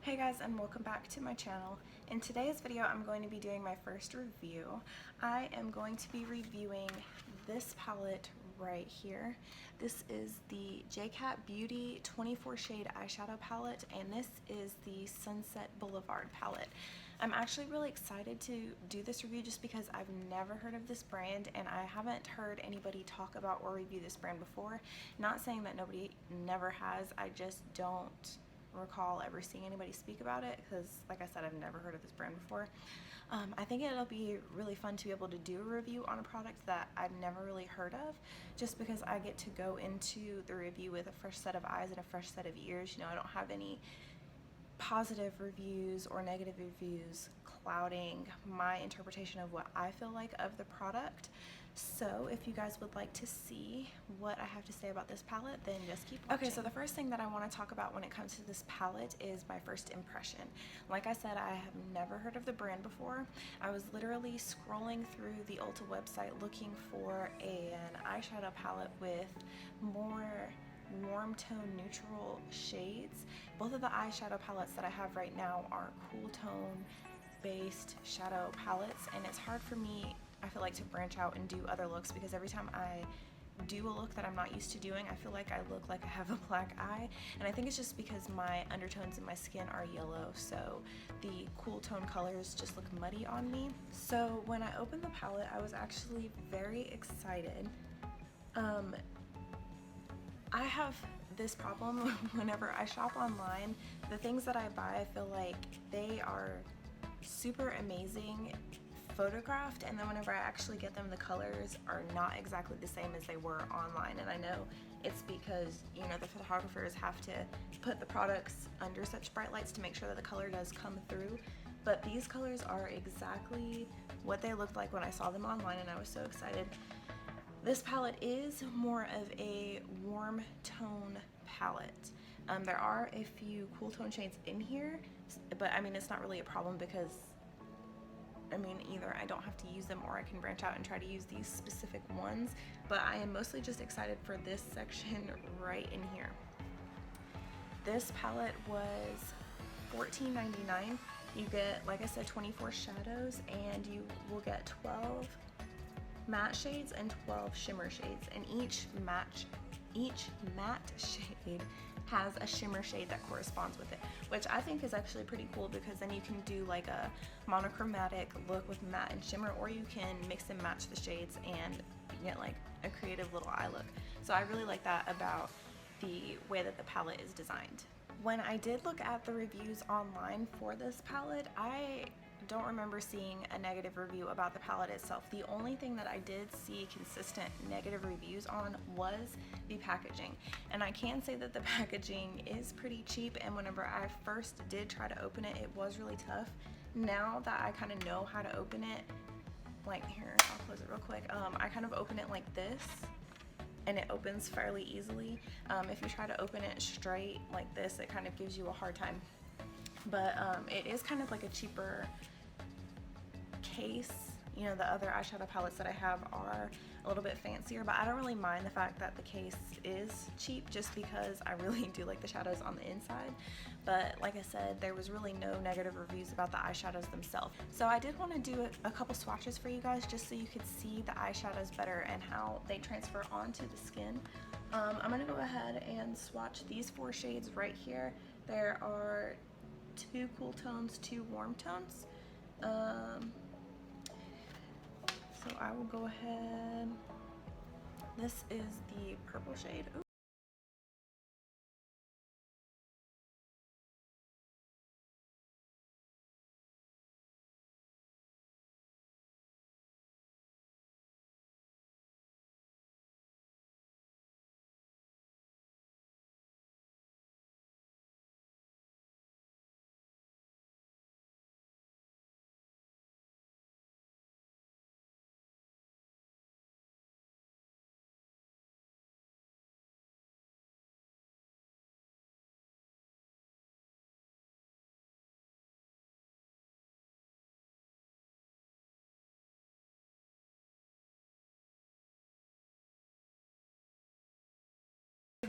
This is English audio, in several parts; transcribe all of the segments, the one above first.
Hey guys, and welcome back to my channel. In today's video I'm going to be doing my first review. I am going to be reviewing this palette right here. This is the JCAT Beauty 24 Shade Eyeshadow Palette, and this is the Sunset Boulevard palette. I'm actually really excited to do this review just because I've never heard of this brand and I haven't heard anybody talk about or review this brand before. Not saying that nobody never has, I just don't recall ever seeing anybody speak about it because, like I said, I've never heard of this brand before. I think it'll be really fun to be able to do a review on a product that I've never really heard of, just because I get to go into the review with a fresh set of eyes and a fresh set of ears. You know, I don't have any positive reviews or negative reviews clouding my interpretation of what I feel like of the product. So if you guys would like to see what I have to say about this palette, then just keep watching. Okay, so the first thing that I want to talk about when it comes to this palette is my first impression. Like I said, I have never heard of the brand before. I was literally scrolling through the Ulta website looking for an eyeshadow palette with more warm tone neutral shades. Both of the eyeshadow palettes that I have right now are cool tone based shadow palettes, and it's hard for me, I feel like, to branch out and do other looks because every time I do a look that I'm not used to doing, I feel like I look like I have a black eye, and I think it's just because my undertones in my skin are yellow, so the cool tone colors just look muddy on me. So when I opened the palette, I was actually very excited. I have this problem whenever I shop online. The things that I buy, I feel like they are super amazing photographed, and then whenever I actually get them, the colors are not exactly the same as they were online. And I know it's because, you know, the photographers have to put the products under such bright lights to make sure that the color does come through, but these colors are exactly what they looked like when I saw them online, and I was so excited. This palette is more of a warm tone palette. There are a few cool tone shades in here, but I mean, it's not really a problem because, I mean, either I don't have to use them or I can branch out and try to use these specific ones, but I am mostly just excited for this section right in here. This palette was $14.99. You get, like I said, 24 shadows, and you will get 12 matte shades and 12 shimmer shades, and each matte shade has a shimmer shade that corresponds with it, which I think is actually pretty cool because then you can do like a monochromatic look with matte and shimmer, or you can mix and match the shades and get like a creative little eye look. So I really like that about the way that the palette is designed. When I did look at the reviews online for this palette, I don't remember seeing a negative review about the palette itself. The only thing that I did see consistent negative reviews on was the packaging, and I can say that the packaging is pretty cheap, and whenever I first did try to open it, it was really tough. Now that I kind of know how to open it, like here, I'll close it real quick. I kind of open it like this and it opens fairly easily. If you try to open it straight like this, it kind of gives you a hard time, but it is kind of like a cheaper case. You know, the other eyeshadow palettes that I have are a little bit fancier, but I don't really mind the fact that the case is cheap just because I really do like the shadows on the inside. But like I said, there was really no negative reviews about the eyeshadows themselves. So I did want to do a couple swatches for you guys just so you could see the eyeshadows better and how they transfer onto the skin. I'm going to go ahead and swatch these 4 shades right here. There are 2 cool tones, 2 warm tones. So I will go ahead. This is the purple shade. Ooh.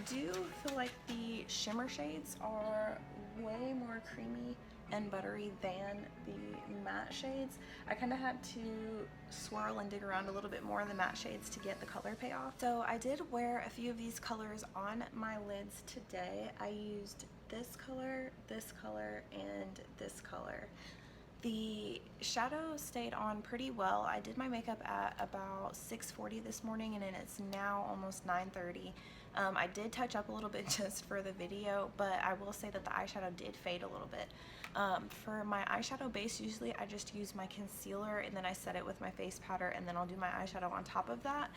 do feel like the shimmer shades are way more creamy and buttery than the matte shades. I kind of had to swirl and dig around a little bit more in the matte shades to get the color payoff. So I did wear a few of these colors on my lids today. I used this color, and this color. The shadow stayed on pretty well. I did my makeup at about 6:40 this morning, and then it's now almost 9:30. I did touch up a little bit just for the video, but I will say that the eyeshadow did fade a little bit. For my eyeshadow base, usually I just use my concealer and then I set it with my face powder, and then I'll do my eyeshadow on top of that.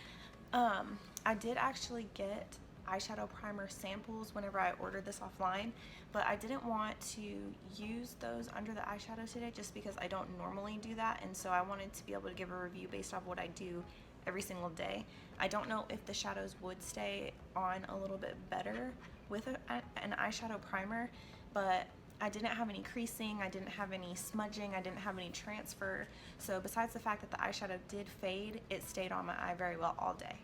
I did actually get eyeshadow primer samples whenever I ordered this offline, but I didn't want to use those under the eyeshadow today just because I don't normally do that, and so I wanted to be able to give a review based off what I do every single day. I don't know if the shadows would stay on a little bit better with an eyeshadow primer, but I didn't have any creasing, I didn't have any smudging, I didn't have any transfer, so besides the fact that the eyeshadow did fade, it stayed on my eye very well all day.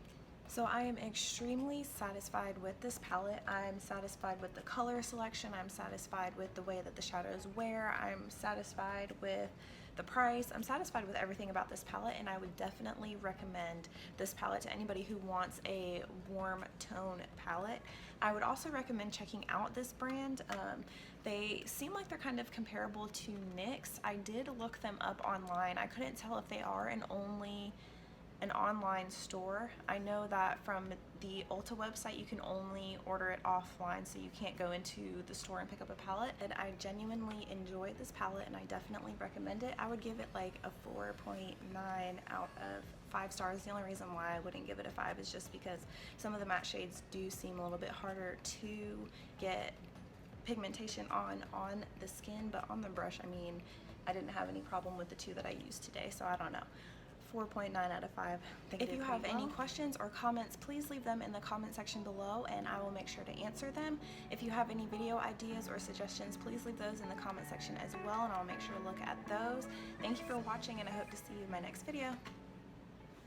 So I am extremely satisfied with this palette. I'm satisfied with the color selection, I'm satisfied with the way that the shadows wear, I'm satisfied with the price, I'm satisfied with everything about this palette, and I would definitely recommend this palette to anybody who wants a warm tone palette. I would also recommend checking out this brand. They seem like they're kind of comparable to NYX. I did look them up online. I couldn't tell if they are an online store. I know that from the Ulta website you can only order it offline, so you can't go into the store and pick up a palette, and I genuinely enjoyed this palette and I definitely recommend it. I would give it like a 4.9 out of 5 stars. The only reason why I wouldn't give it a 5 is just because some of the matte shades do seem a little bit harder to get pigmentation on the skin, but on the brush, I mean, I didn't have any problem with the two that I used today, so I don't know. 4.9 out of 5. If you have any questions or comments, please leave them in the comment section below and I will make sure to answer them. If you have any video ideas or suggestions, please leave those in the comment section as well, and I'll make sure to look at those. Thank you for watching, and I hope to see you in my next video.